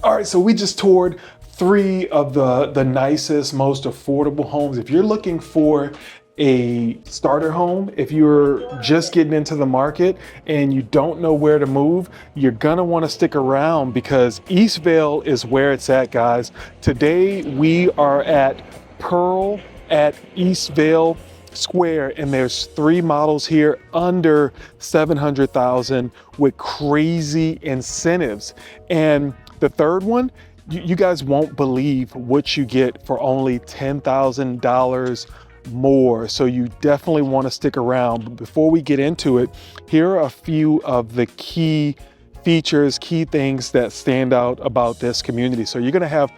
All right, so we just toured three of the nicest, most affordable homes. If you're looking for a starter home, if you're just getting into the market and you don't know where to move, you're gonna wanna stick around because Eastvale is where it's at, guys. Today we are at Pearl at Eastvale Square, and there's three models here under 700,000 with crazy incentives. And the third one, you guys won't believe what you get for only $10,000 more. So you definitely want to stick around. But before we get into it, here are a few of the key features, key things that stand out about this community. So you're going to have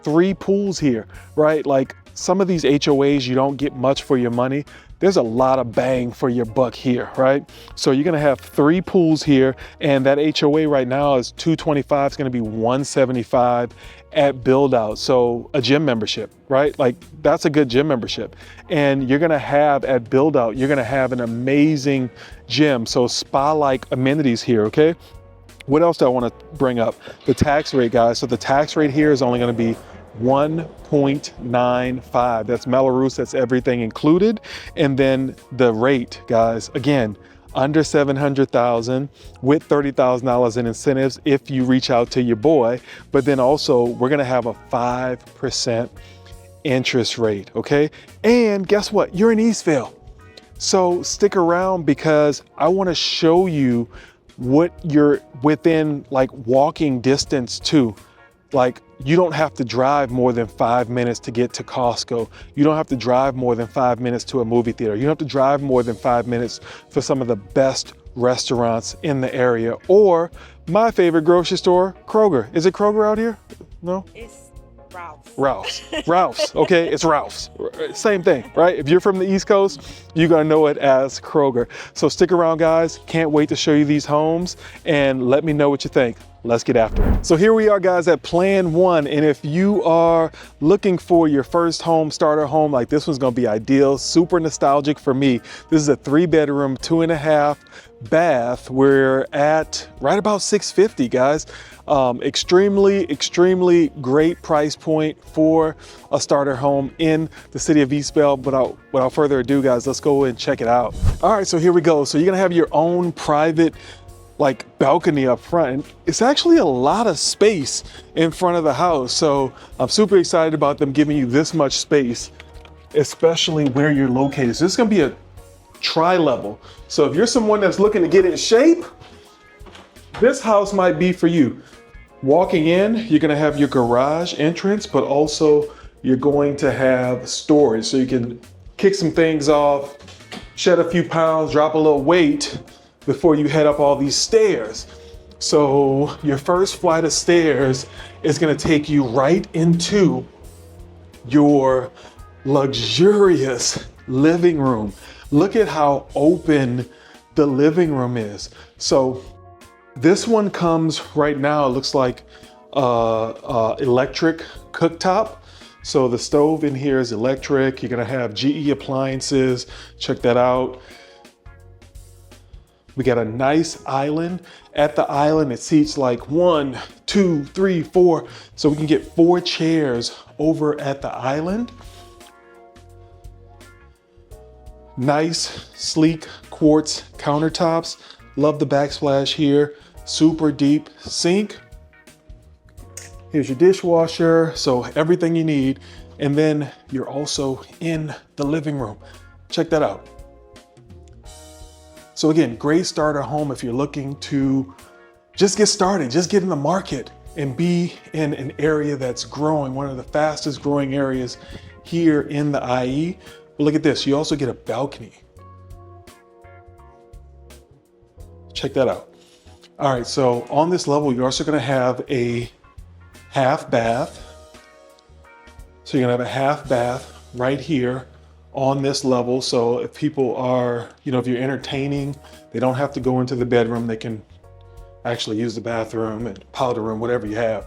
three pools here, right? Like some of these HOAs, you don't get much for your money. There's a lot of bang for your buck here, right? So you're gonna have three pools here, and that HOA right now is $225, it's gonna be $175 at build out. So a gym membership, right? Like that's a good gym membership. And you're gonna have at build out, you're gonna have an amazing gym. So spa-like amenities here, okay? What else do I wanna bring up? The tax rate, guys. So the tax rate here is only gonna be 1.95. That's Melrose, that's everything included. And then the rate, guys, again, under 700,000 with $30,000 in incentives if you reach out to your boy. But then also we're gonna have a 5% interest rate, okay? And guess what? You're in Eastvale. So stick around because I wanna show you what you're within like walking distance to. Like you don't have to drive more than 5 minutes to get to Costco. You don't have to drive more than 5 minutes to a movie theater. You don't have to drive more than 5 minutes for some of the best restaurants in the area. Or my favorite grocery store, Kroger. Is it Kroger out here? No? It's Ralph's. Ralph's, okay, it's Ralph's. Same thing, right? If you're from the East Coast, you're gonna know it as Kroger. So stick around, guys. Can't wait to show you these homes and let me know what you think. Let's get after it. So here we are, guys, at Plan 1. And if you are looking for your first home, starter home, like this one's gonna be ideal, super nostalgic for me. This is a 3-bedroom, 2.5 bath. We're at right about $650, guys. Extremely great price point for a starter home in the city of Eastvale. But without further ado, guys, let's go and check it out. All right, so here we go. So you're gonna have your own private like balcony up front. It's actually a lot of space in front of the house. So I'm super excited about them giving you this much space, especially where you're located. So this is gonna be a tri-level. So if you're someone that's looking to get in shape, this house might be for you. Walking in, you're gonna have your garage entrance, but also you're going to have storage. So you can kick some things off, shed a few pounds, drop a little weight before you head up all these stairs. So your first flight of stairs is gonna take you right into your luxurious living room. Look at how open the living room is. So this one comes right now, it looks like electric cooktop. So the stove in here is electric. You're gonna have GE appliances, check that out. We got a nice island. At the island, it seats like 1, 2, 3, 4. So we can get 4 chairs over at the island. Nice, sleek quartz countertops. Love the backsplash here. Super deep sink. Here's your dishwasher. So everything you need. And then you're also in the living room. Check that out. So again, great starter home if you're looking to just get started, just get in the market and be in an area that's growing, one of the fastest growing areas here in the IE. But look at this, you also get a balcony. Check that out. All right, so on this level, you're also gonna have a half bath. So you're gonna have a half bath right here on this level. So if people are, if you're entertaining, they don't have to go into the bedroom. They can actually use the bathroom and powder room, whatever you have.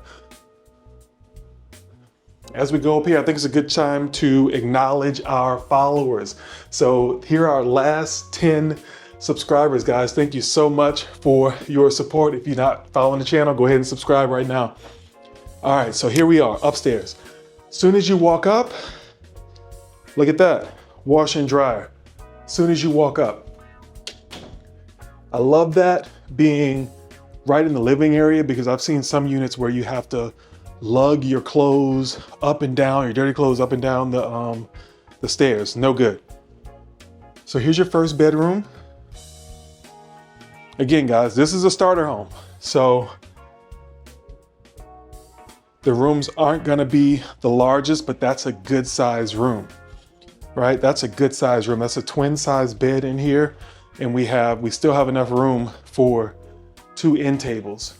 As we go up here, I think it's a good time to acknowledge our followers. So here are our last 10 subscribers, guys. Thank you so much for your support. If you're not following the channel, go ahead and subscribe right now. All right, so here we are upstairs. Soon as you walk up, look at that, wash and dryer. Soon as you walk up. I love that being right in the living area because I've seen some units where you have to lug your clothes up and down, your dirty clothes up and down the stairs. No good. So here's your first bedroom. Again, guys, this is a starter home. So the rooms aren't gonna be the largest, but that's a good size room, right? That's a good size room. That's a twin size bed in here. And we still have enough room for 2 end tables.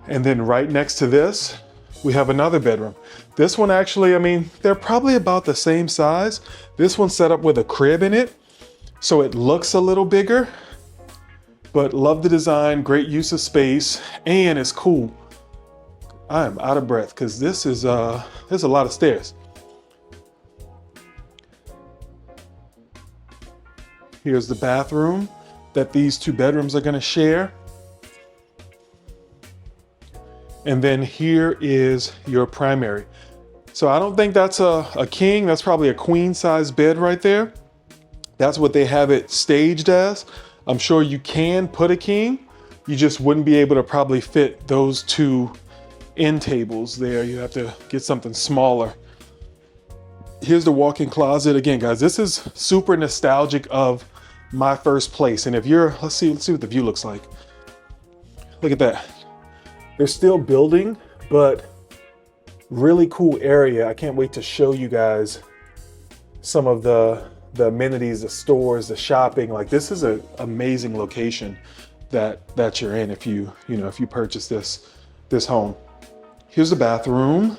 And then right next to this, we have another bedroom. This one actually, I mean, they're probably about the same size. This one's set up with a crib in it, so it looks a little bigger, but love the design, great use of space, and it's cool. I am out of breath because this is, there's a lot of stairs. Here's the bathroom that these 2 bedrooms are gonna share. And then here is your primary. So I don't think that's a king, that's probably a queen size bed right there. That's what they have it staged as. I'm sure you can put a king, you just wouldn't be able to probably fit those 2 end tables there. You have to get something smaller. Here's the walk-in closet. Again, guys, this is super nostalgic of my first place. And if you're, let's see what the view looks like. Look at that. They're still building, but really cool area. I can't wait to show you guys some of the amenities, the stores, the shopping. Like, this is an amazing location that you're in if you purchase this home. Here's the bathroom.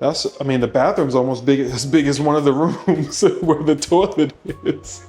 I mean, the bathroom's almost as big as one of the rooms where the toilet is.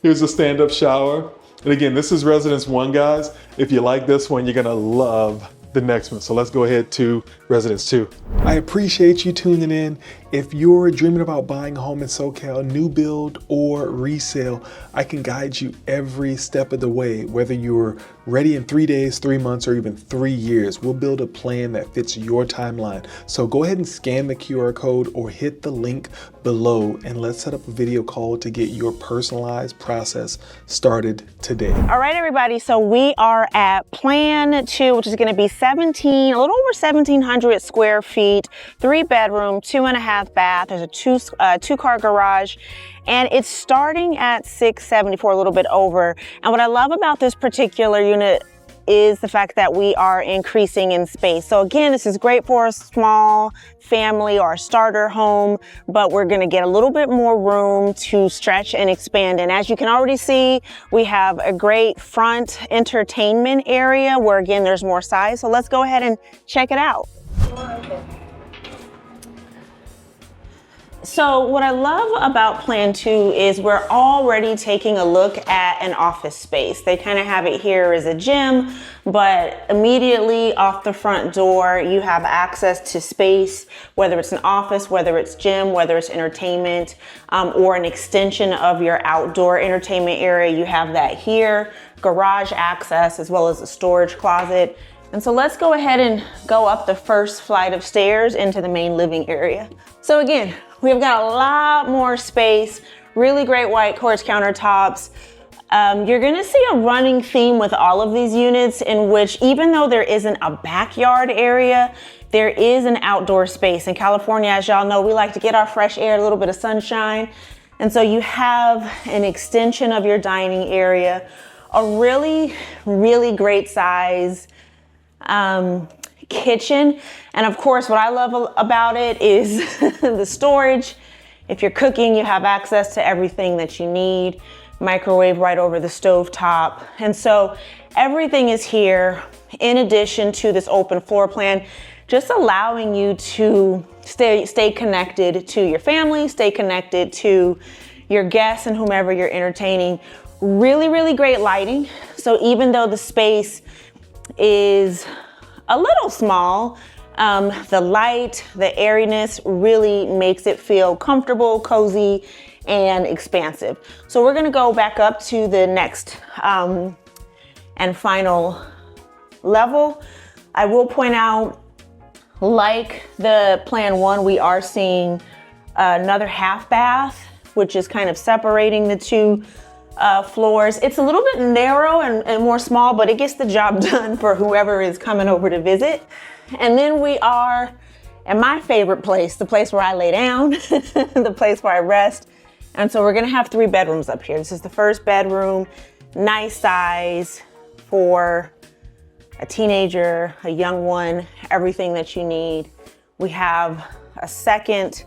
Here's a stand-up shower. And again, this is Residence 1, guys. If you like this one, you're gonna love the next one. So let's go ahead to Residence 2. I appreciate you tuning in. If you're dreaming about buying a home in SoCal, new build or resale, I can guide you every step of the way, whether you're ready in 3 days, 3 months, or even 3 years. We'll build a plan that fits your timeline. So go ahead and scan the QR code or hit the link below and let's set up a video call to get your personalized process started today. All right, everybody. So we are at Plan 2, which is going to be a little over 1,700 square feet, 3 bedroom, 2.5 bath. There's a two car garage, and it's starting at $674, a little bit over. And what I love about this particular unit is the fact that we are increasing in space. So again, this is great for a small family or a starter home, but we're gonna get a little bit more room to stretch and expand. And as you can already see, we have a great front entertainment area where again, there's more size. So let's go ahead and check it out. So what I love about Plan 2 is we're already taking a look at an office space. They kind of have it here as a gym, but immediately off the front door, you have access to space, whether it's an office, whether it's gym, whether it's entertainment, or an extension of your outdoor entertainment area. You have that here, garage access, as well as a storage closet. And so let's go ahead and go up the first flight of stairs into the main living area. So again, we've got a lot more space, really great white quartz countertops. You're gonna see a running theme with all of these units in which even though there isn't a backyard area, there is an outdoor space. In California, as y'all know, we like to get our fresh air, a little bit of sunshine. And so you have an extension of your dining area, a really, really great size kitchen. And of course, what I love about it is the storage. If you're cooking, you have access to everything that you need. Microwave right over the stove top. And so everything is here in addition to this open floor plan, just allowing you to stay connected to your family, stay connected to your guests and whomever you're entertaining. Really, really great lighting. So even though the space is a little small, the light, the airiness really makes it feel comfortable, cozy, and expansive. So we're gonna go back up to the next and final level. I will point out, like the Plan 1, we are seeing another half bath, which is kind of separating the two floors. It's a little bit narrow and more small, but it gets the job done for whoever is coming over to visit. And then we are at my favorite place, the place where I lay down, the place where I rest. And so we're gonna have 3 bedrooms up here. This is the first bedroom, nice size for a teenager, a young one, everything that you need. We have a second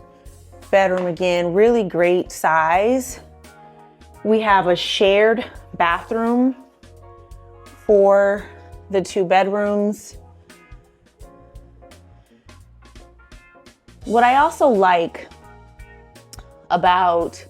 bedroom, again, really great size. We have a shared bathroom for the 2 bedrooms. What I also like about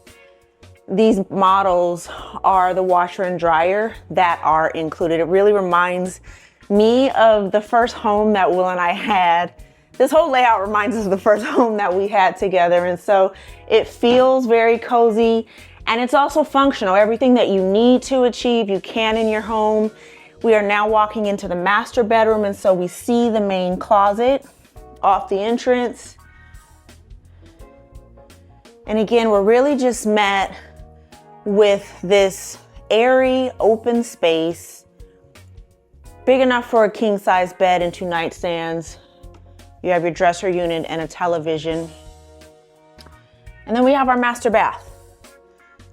these models are the washer and dryer that are included. It really reminds me of the first home that Will and I had. This whole layout reminds us of the first home that we had together. And so it feels very cozy, and it's also functional. Everything that you need to achieve, you can in your home. We are now walking into the master bedroom, and so we see the main closet off the entrance. And again, we're really just met with this airy open space, big enough for a king size bed and 2 nightstands. You have your dresser unit and a television. And then we have our master bath.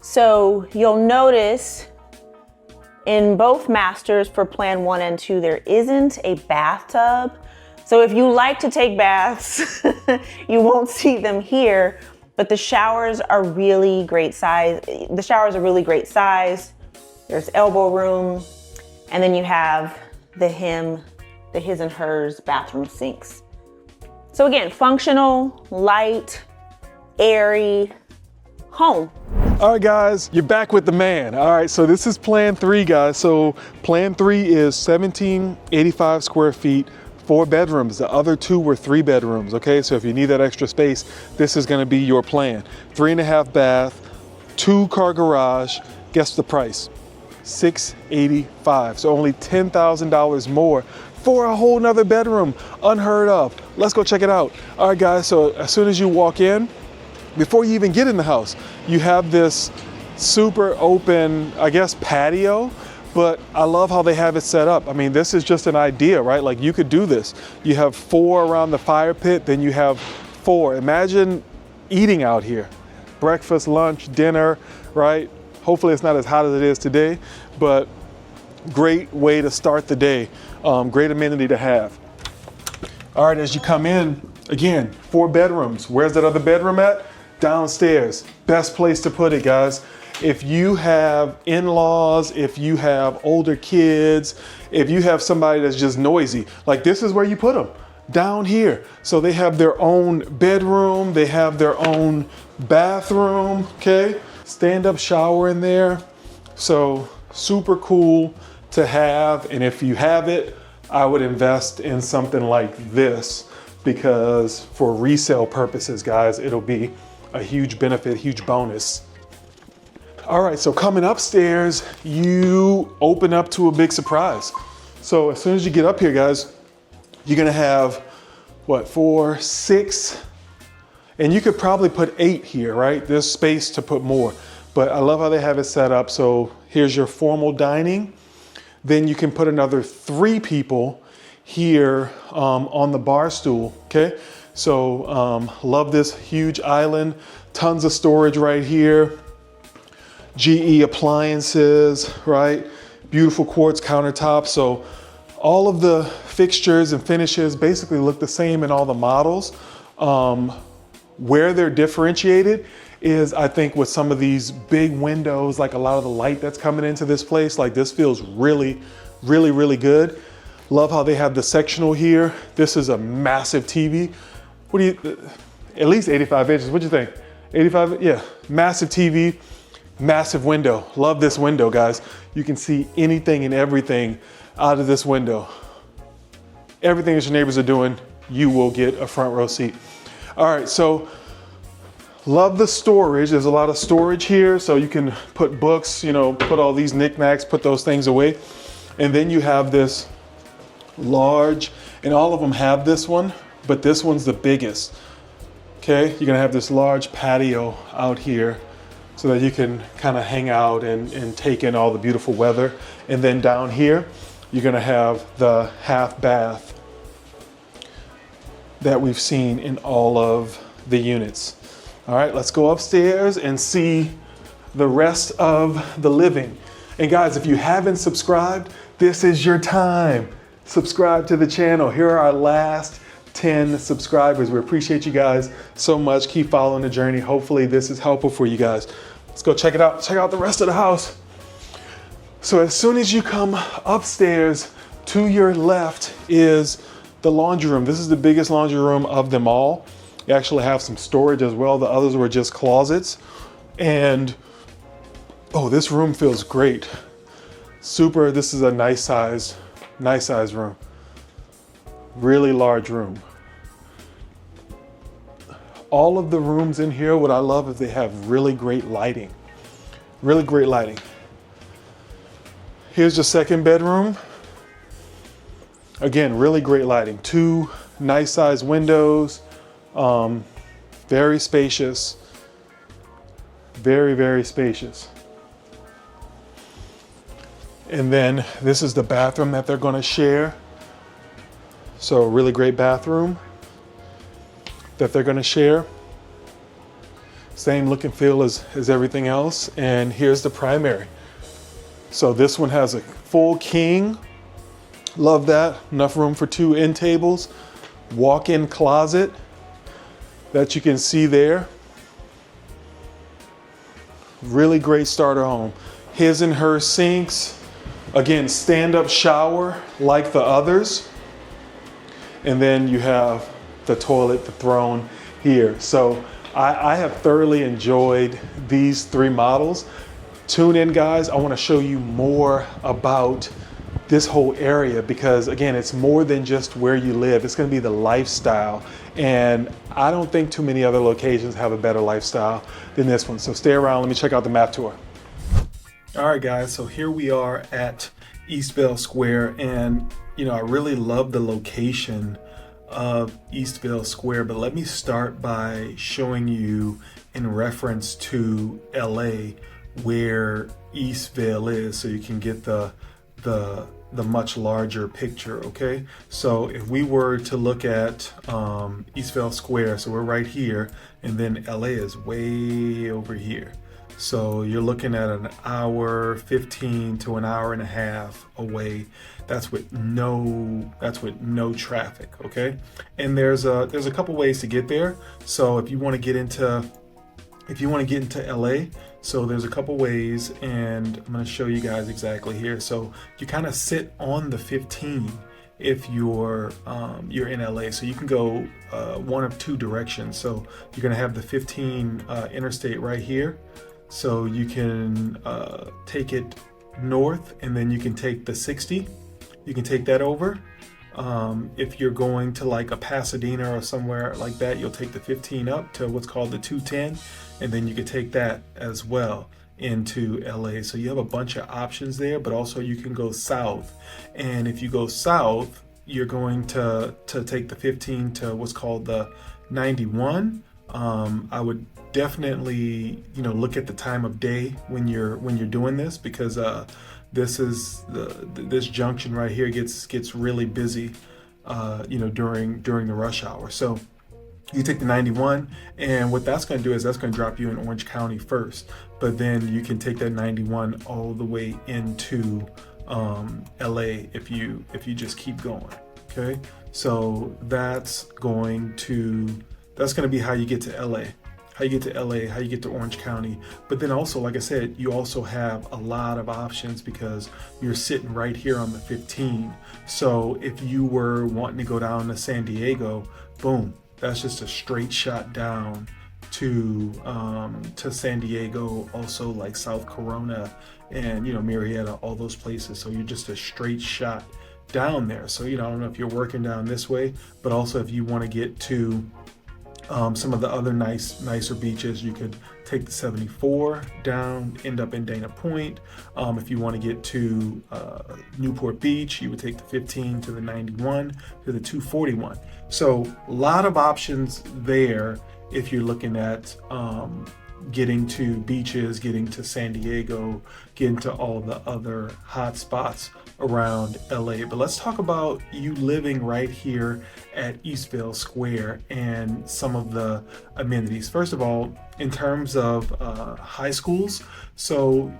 So you'll notice in both masters for Plan 1 and 2, there isn't a bathtub. So if you like to take baths, you won't see them here, but the showers are really great size. The showers are really great size. There's elbow room, and then you have the his and hers bathroom sinks. So again, functional, light, airy home. All right, guys, you're back with the man. All right, so this is Plan 3, guys. So Plan 3 is 1785 square feet, 4 bedrooms. The other 2 were 3 bedrooms, okay? So if you need that extra space, this is gonna be your plan. 3.5 bath, 2-car garage. Guess the price, $685. So only $10,000 more for a whole nother bedroom. Unheard of. Let's go check it out. All right, guys, so as soon as you walk in, before you even get in the house, you have this super open, I guess, patio, but I love how they have it set up. I mean, this is just an idea, right? Like, you could do this. You have 4 around the fire pit, then you have 4. Imagine eating out here. Breakfast, lunch, dinner, right? Hopefully it's not as hot as it is today, but great way to start the day. Great amenity to have. All right, as you come in, again, 4 bedrooms. Where's that other bedroom at? Downstairs. Best place to put it, guys. If you have in-laws, if you have older kids, if you have somebody that's just noisy, like, this is where you put them, down here. So they have their own bedroom, they have their own bathroom, okay? Stand-up shower in there. So super cool to have. And if you have it, I would invest in something like this, because for resale purposes, guys, it'll be a huge benefit, huge bonus. All right, so coming upstairs, you open up to a big surprise. So as soon as you get up here, guys, you're gonna have, what, 4, 6, and you could probably put 8 here, right? There's space to put more, but I love how they have it set up. So here's your formal dining. Then you can put another 3 people here on the bar stool, okay? So love this huge island, tons of storage right here. GE appliances, right? Beautiful quartz countertops. So all of the fixtures and finishes basically look the same in all the models. Where they're differentiated is, I think, with some of these big windows, like a lot of the light that's coming into this place. Like, this feels really, really, really good. Love how they have the sectional here. This is a massive TV. What do you, at least 85 inches, what'd you think? 85, yeah, massive TV, massive window. Love this window, guys. You can see anything and everything out of this window. Everything that your neighbors are doing, you will get a front row seat. All right, so love the storage. There's a lot of storage here, so you can put books, you know, put all these knickknacks, put those things away. And then you have this large, and all of them have this one, but this one's the biggest. Okay, you're gonna have this large patio out here so that you can kind of hang out and take in all the beautiful weather. And then down here, you're gonna have the half bath that we've seen in all of the units. All right, let's go upstairs and see the rest of the living. And guys, if you haven't subscribed, this is your time. Subscribe to the channel. Here are our last 10 subscribers. We appreciate you guys so much. Keep following the journey. Hopefully this is helpful for you guys. Let's go check it out. Check out the rest of the house. So as soon as you come upstairs, to your left is the laundry room. This is the biggest laundry room of them all. You actually have some storage as well. The others were just closets. And oh, this room feels great. Super, this is a nice size room. Really large room. All of the rooms in here, what I love is they have really great lighting. Really great lighting. Here's the second bedroom. Again, really great lighting. 2 nice sized windows. Very spacious. Very, very spacious. And then this is the bathroom that they're going to share. So a really great bathroom that they're going to share. Same look and feel as everything else. And here's the primary. So this one has a full king. Love that. Enough room for 2 end tables. Walk-in closet that you can see there. Really great starter home. His and her sinks. Again, stand-up shower like the others. And then you have the toilet, the throne here. So I have thoroughly enjoyed these 3 models. Tune in, guys. I want to show you more about this whole area because, again, it's more than just where you live. It's going to be the lifestyle. And I don't think too many other locations have a better lifestyle than this one. So stay around. Let me check out the map tour. All right, guys. So here we are at Eastvale Square. And, you know, I really love the location of Eastvale Square. But let me start by showing you in reference to LA where Eastvale is so you can get the much larger picture. Okay, so if we were to look at Eastvale Square, so we're right here, and then LA is way over here. So you're looking at an hour 15 to an hour and a half away. That's with no traffic. Okay, and there's a couple ways to get there. So if you want to get into LA, so there's a couple ways, and I'm going to show you guys exactly here. So you kind of sit on the 15 if you're in LA. So you can go one of 2 directions. So you're going to have the 15 interstate right here. So you can take it north, and then you can take the 60. You can take that over. If you're going to like a Pasadena or somewhere like that, you'll take the 15 up to what's called the 210, and then you can take that as well into LA. So you have a bunch of options there, but also you can go south. And if you go south, you're going to take the 15 to what's called the 91. I would definitely, you know, look at the time of day when you're doing this, because this junction right here gets really busy, you know, during the rush hour. So you take the 91, and what that's going to do is that's going to drop you in Orange County first, but then you can take that 91 all the way into LA if you just keep going. Okay, so that's going to be how you get to LA. How you get to LA, how you get to Orange County. But then also, like I said, you also have a lot of options because you're sitting right here on the 15. So if you were wanting to go down to San Diego, boom, that's just a straight shot down to San Diego, also like South Corona and, you know, Marietta, all those places. So you're just a straight shot down there. So, you know, I don't know if you're working down this way, but also if you want to get to Some of the other nicer beaches, you could take the 74 down, end up in Dana Point. If you want to get to Newport Beach, you would take the 15 to the 91 to the 241. So a lot of options there if you're looking at getting to beaches, getting to San Diego, getting to all the other hot spots around LA. But let's talk about you living right here at Eastvale Square and some of the amenities. First of all, in terms of high schools, so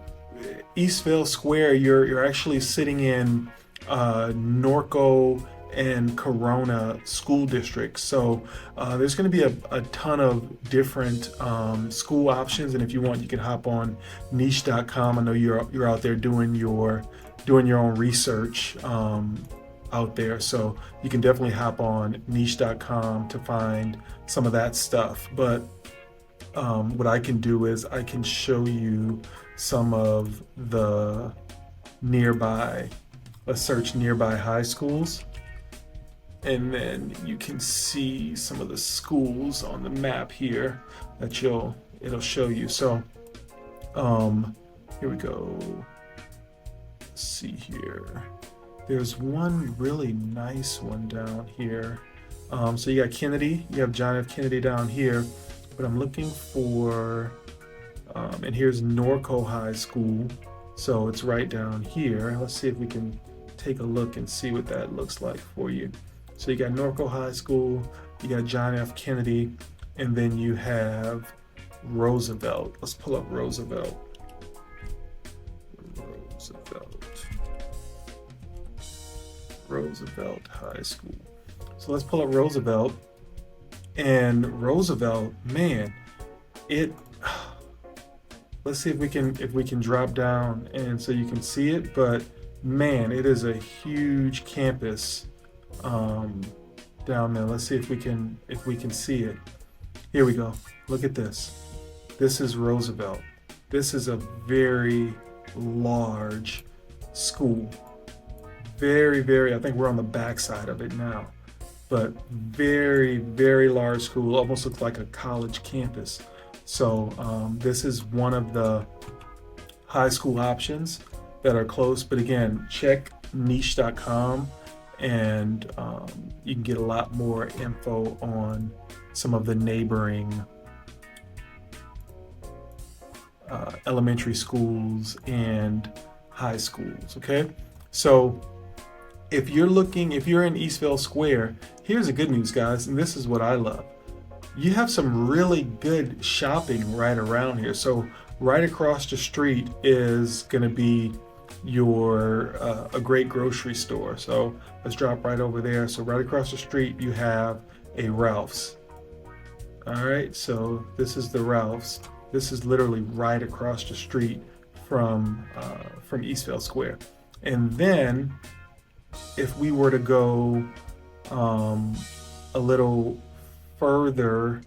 Eastvale Square, you're actually sitting in Norco and Corona school districts. So there's going to be a ton of different school options, and if you want, you can hop on niche.com. I know you're out there doing your own research out there, so you can definitely hop on niche.com to find some of that stuff. But what I can do is I can show you some of the nearby. Let's search nearby high schools, and then you can see some of the schools on the map here that it'll show you. So here we go. Let's see here. There's one really nice one down here. So you got Kennedy, you have John F. Kennedy down here, but I'm looking for, and here's Norco High School. So it's right down here. Let's see if we can take a look and see what that looks like for you. So you got Norco High School, you got John F. Kennedy, and then you have Roosevelt. Let's pull up Roosevelt. Roosevelt High School. So let's pull up Roosevelt. And Roosevelt, man, let's see if we can drop down and so you can see it, but man, it is a huge campus down there. Let's see if we can see it. Here we go. Look at this. This is Roosevelt. This is a very large school. Very, I think we're on the back side of it now, but very large school. Almost looks like a college campus. So this is one of the high school options that are close. But again, check niche.com and you can get a lot more info on some of the neighboring elementary schools and high schools. Okay, so if you're in Eastvale Square, here's the good news, guys, and this is what I love. You have some really good shopping right around here. So right across the street is going to be a great grocery store. So let's drop right over there. So right across the street you have a Ralph's. All right, so this is the Ralph's. This is literally right across the street from Eastvale Square. And then if we were to go a little further,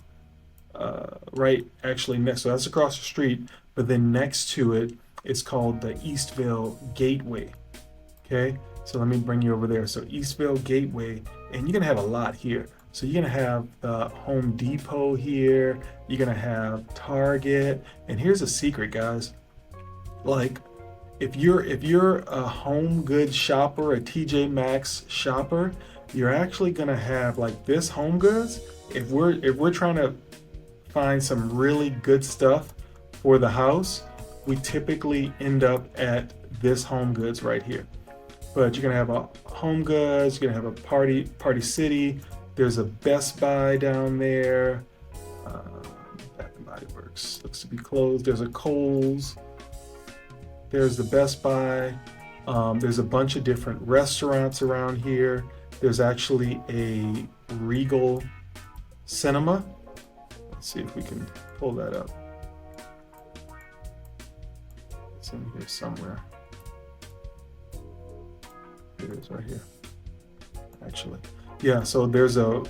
right, actually next, so that's across the street, but then next to it is called the Eastvale Gateway. Okay, so let me bring you over there. So Eastvale Gateway, and you're gonna have a lot here. So you're gonna have the Home Depot here, you're gonna have Target, and here's a secret, guys. Like, if you're a home goods shopper, a TJ Maxx shopper, you're actually gonna have like this Home Goods. If we're trying to find some really good stuff for the house, we typically end up at this Home Goods right here. But you're gonna have a Home Goods, you're gonna have a Party City. There's a Best Buy down there. Bath and Body Works looks to be closed. There's a Kohl's. There's the Best Buy. There's a bunch of different restaurants around here. There's actually a Regal Cinema. Let's see if we can pull that up. It's in here somewhere. It is right here, actually. Yeah, so there's a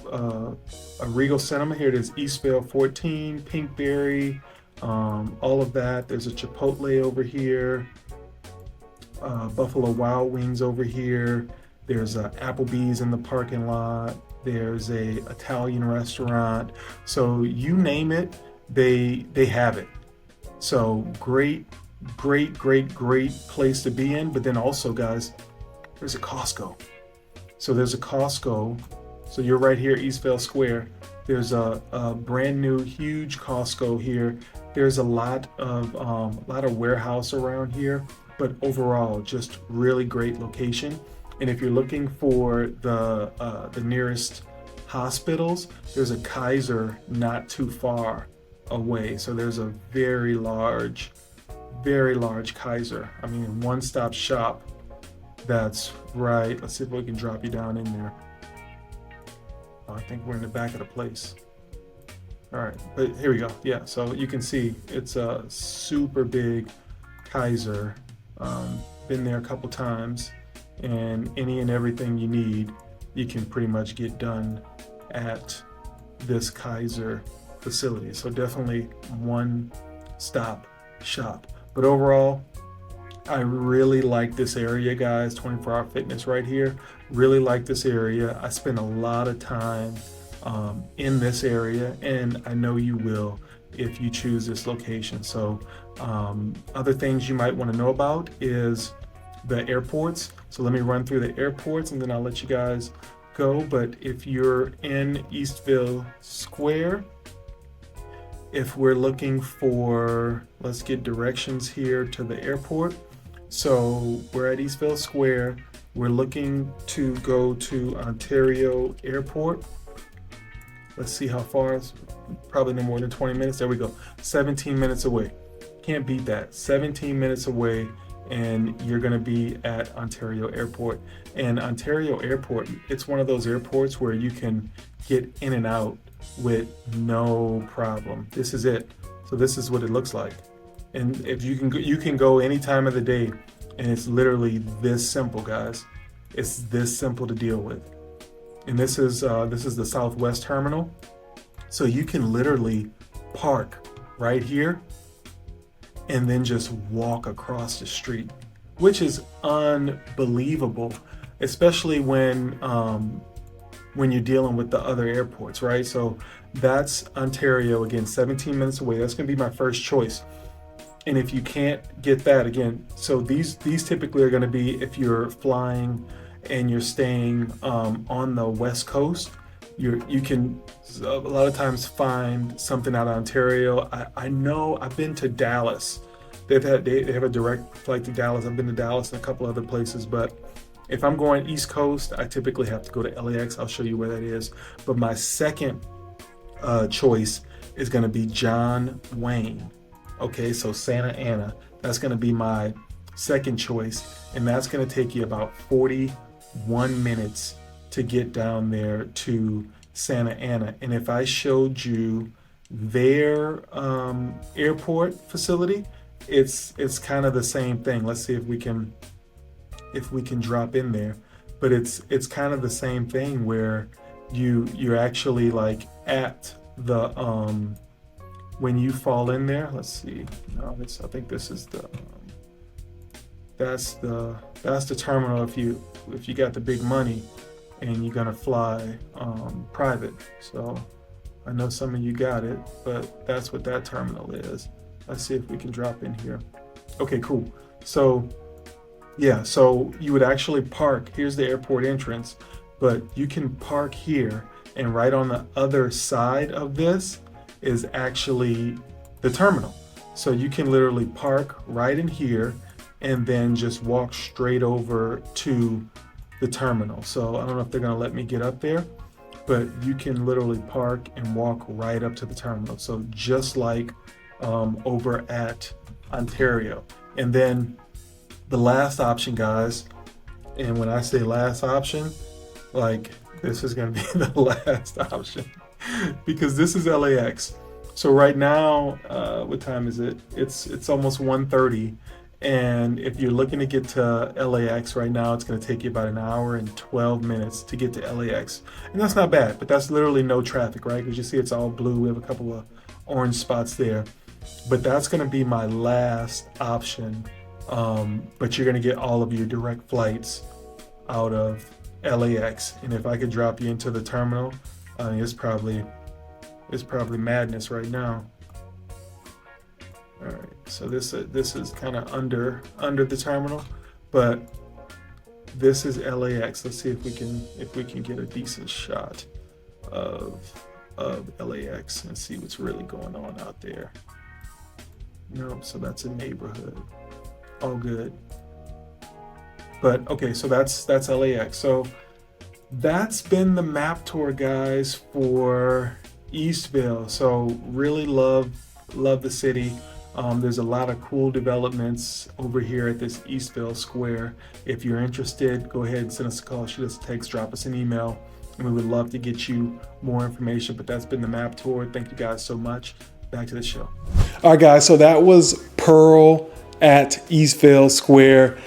Regal Cinema here. It is Eastvale 14, Pinkberry, all of that. There's a Chipotle over here, Buffalo Wild Wings over here. There's a Applebee's in the parking lot. There's a Italian restaurant. So you name it, they have it. So great, great place to be in. But then also, guys, there's a Costco. So there's a Costco. So you're right here, Eastvale Square. There's a brand new, huge Costco here. There's a lot of warehouse around here, but overall, just really great location. And if you're looking for the nearest hospitals, there's a Kaiser not too far away. So there's a very large Kaiser. I mean, one-stop shop. That's right. Let's see if we can drop you down in there. I think we're in the back of the place. All right, but here we go. Yeah, so you can see it's a super big Kaiser. Been there a couple times, and any and everything you need, you can pretty much get done at this Kaiser facility. So definitely one-stop shop. But overall, I really like this area, guys. 24-hour fitness right here. Really like this area. I spend a lot of time in this area, and I know you will if you choose this location. So other things you might want to know about is the airports. So let me run through the airports and then I'll let you guys go. But if you're in Eastvale Square, if we're looking for, let's get directions here to the airport. So we're at Eastvale Square. We're looking to go to Ontario Airport. Let's see how far. It's probably no more than 20 minutes. There we go. 17 minutes away. Can't beat that. 17 minutes away, and you're going to be at Ontario Airport. And Ontario Airport, it's one of those airports where you can get in and out with no problem. This is it. So this is what it looks like. And if you can go any time of the day, and it's literally this simple, guys. It's this simple to deal with. And this is the Southwest Terminal. So you can literally park right here and then just walk across the street, which is unbelievable, especially when you're dealing with the other airports, right? So that's Ontario, again, 17 minutes away. That's gonna be my first choice. And if you can't get that, again, so these typically are gonna be if you're flying and you're staying on the West Coast, you can a lot of times find something out of Ontario. I know I've been to Dallas. They have a direct flight to Dallas. I've been to Dallas and a couple other places, but if I'm going East Coast, I typically have to go to LAX. I'll show you where that is. But my second choice is going to be John Wayne. Okay, so Santa Ana. That's going to be my second choice, and that's going to take you about 41 minutes to get down there to Santa Ana. And if I showed you their airport facility, it's kind of the same thing. Let's see if we can drop in there. But it's kind of the same thing where you're actually like at the when you fall in there. Let's see. No, I think this is the that's the terminal if you got the big money and you're gonna fly private. So I know some of you got it, but that's what that terminal is. Let's see if we can drop in here. Okay, cool. So yeah, so you would actually park. Here's the airport entrance, but you can park here, and right on the other side of this is actually the terminal. So you can literally park right in here and then just walk straight over to the terminal. So I don't know if they're gonna let me get up there, but you can literally park and walk right up to the terminal. So just like over at Ontario. And then the last option, guys, and when I say last option, like this is gonna be the last option because this is LAX. So right now, what time is it? It's almost 1:30. And if you're looking to get to LAX right now, it's going to take you about an hour and 12 minutes to get to LAX. And that's not bad, but that's literally no traffic, right? Because you see it's all blue. We have a couple of orange spots there. But that's going to be my last option. But you're going to get all of your direct flights out of LAX. And if I could drop you into the terminal, it's probably madness right now. All right, so this is kind of under the terminal, but this is LAX. Let's see if we can get a decent shot of LAX and see what's really going on out there. Nope, so that's a neighborhood. All good. But okay, so that's LAX. So that's been the map tour, guys, for Eastvale. So really love the city. There's a lot of cool developments over here at this Eastvale Square. If you're interested, go ahead and send us a call, shoot us a text, drop us an email, and we would love to get you more information. But that's been the map tour. Thank you guys so much. Back to the show. All right, guys, so that was Pearl at Eastvale Square.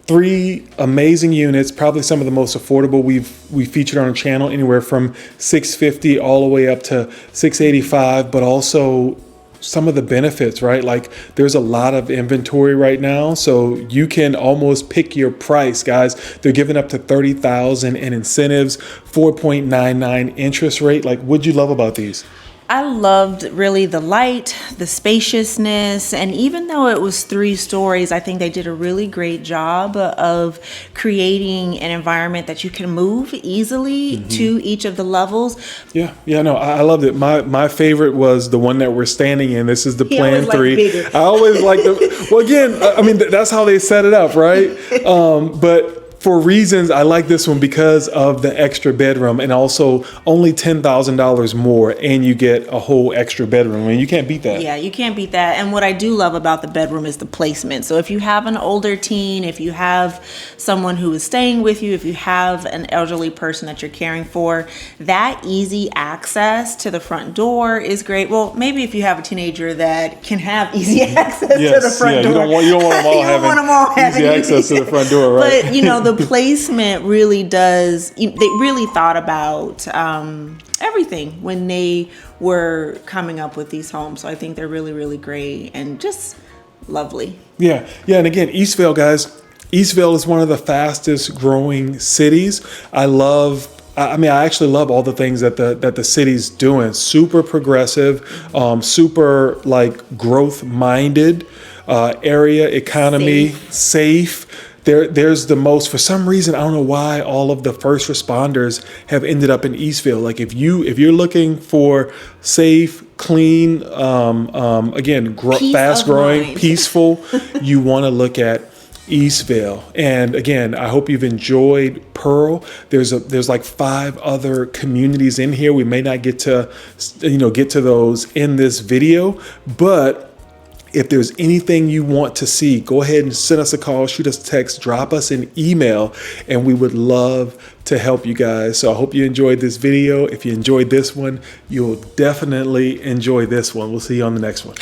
3 amazing units, probably some of the most affordable we featured on our channel, anywhere from $650 all the way up to $685, but also some of the benefits, right? Like there's a lot of inventory right now, so you can almost pick your price, guys. They're giving up to $30,000 in incentives, 4.99 interest rate. Like, what'd you love about these? I loved really the light, the spaciousness, and even though it was 3 stories, I think they did a really great job of creating an environment that you can move easily to each of the levels. Yeah, no, I loved it. My favorite was the one that we're standing in. This is the Plan 3. I always like the, well, again, I mean, that's how they set it up, right? But for reasons, I like this one because of the extra bedroom, and also only $10,000 more, and you get a whole extra bedroom. I mean, you can't beat that. Yeah, you can't beat that. And what I do love about the bedroom is the placement. So if you have an older teen, if you have someone who is staying with you, if you have an elderly person that you're caring for, that easy access to the front door is great. Well, maybe if you have a teenager that can have easy access to the front door. You don't want them all having easy access to the front door, right? But, you know, the placement really does, they really thought about everything when they were coming up with these homes. So I think they're really, really great and just lovely. Yeah. And again, Eastvale, guys, Eastvale is one of the fastest growing cities. I actually love all the things that the city's doing. Super progressive, super like growth minded area, economy, safe. There's the most, for some reason, I don't know why all of the first responders have ended up in Eastvale. Like if you're looking for safe, clean, again, fast growing, peaceful, you want to look at Eastvale. And again, I hope you've enjoyed Pearl. There's like 5 other communities in here. We may not get to those in this video, but if there's anything you want to see, go ahead and send us a call, shoot us a text, drop us an email, and we would love to help you guys. So I hope you enjoyed this video. If you enjoyed this one, you'll definitely enjoy this one. We'll see you on the next one.